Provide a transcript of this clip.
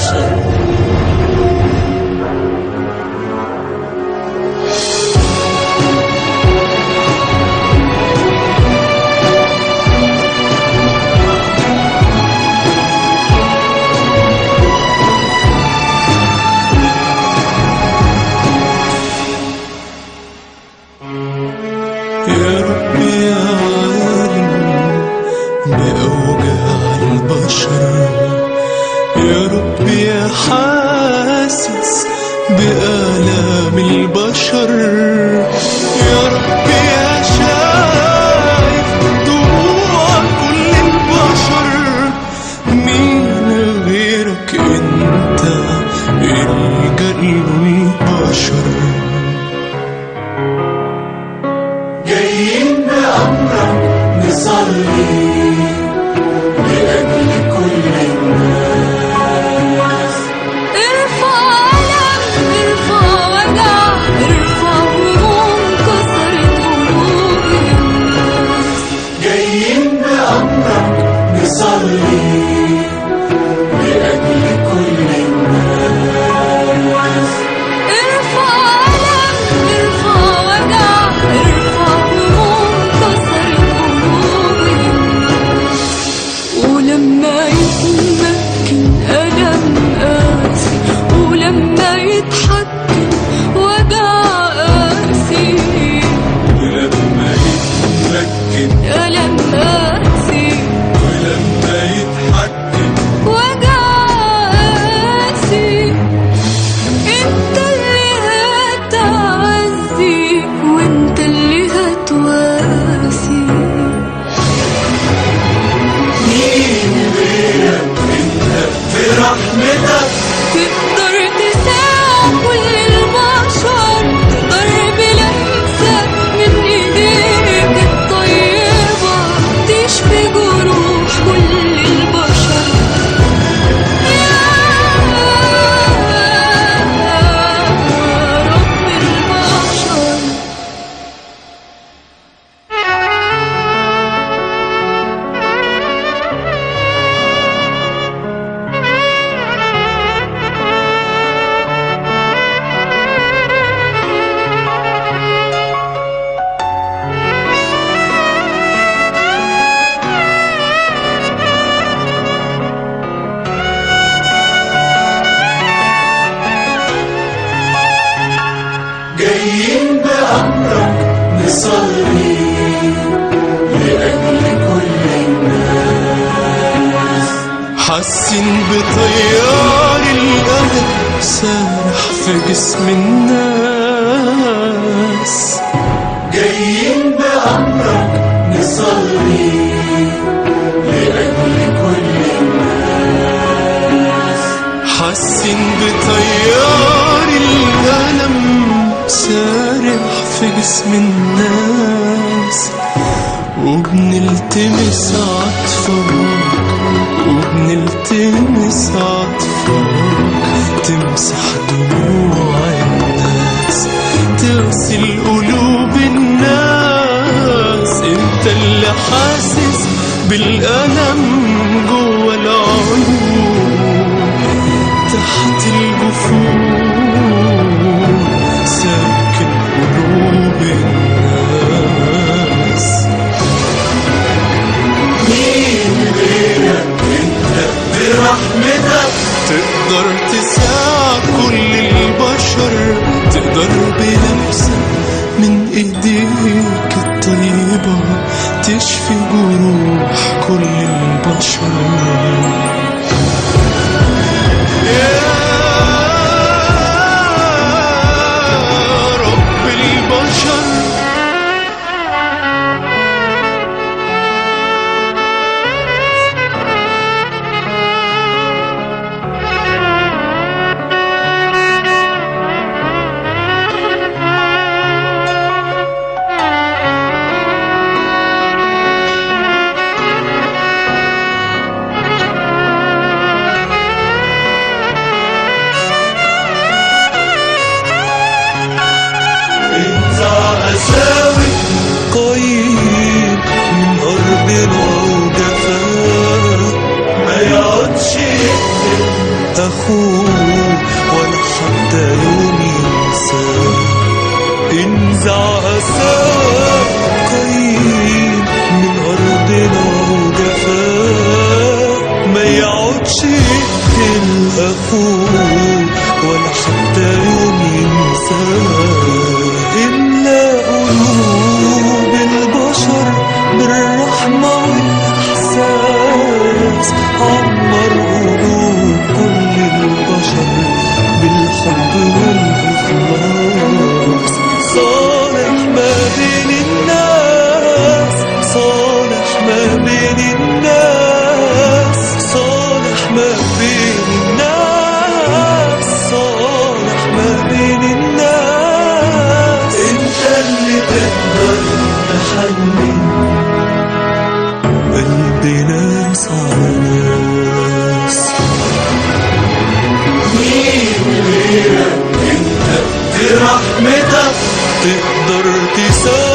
البشر. يا رب يا عالم بأوجاع البشر، يا رب يا حاسس بآلام البشر، يا رب يا شايف دموع كل البشر. مين غيرك انت يلجأ له البشر؟ جايين بأمرك نصلي لأجل كل الناس. ارفع ألم، ارفع وجع، ارفع هموم كسرت قلوب الناس. جايين بأمرك نصلي لأجل كل الناس. ارفع ألم، ارفع وجع، ارفع هموم كسرت قلوب الناس. ولما يتمكن ألم قاسي، ولما يتحكم وجع قاسي، ولما يتمكن ألم قاسي، ولما يتحكم وجع قاسي. انت اللي هتعزي وانت اللي هتواسي. مين غيرك انت برحمتك تقدر تساعد كل البشر، تقدر بلمسة من ايديك الطيبة تشفي جروح كل البشر. يا رب البشر. جايين بأمرك نصلي لأجل كل الناس. حاسين بطيار القلب سارح في جسم الناس. جايين بأمرك نصلي لأجل كل الناس. حاسين بطيار الألم سارح في جسم الناس. وبنلتمس عطفك، وبنلتمس عطفك تمسح دموع الناس، تغسل قلوب الناس. انت اللي حاسس بالألم جوا العيون تحت الجفون، ساكن قلوب الناس. مين غيرك انت برحمتك تقدر تساعد كل البشر، تقدر بلمسة من ايديك الطيبة تشفي جروح كل البشر. برحمتك تقدر تساعد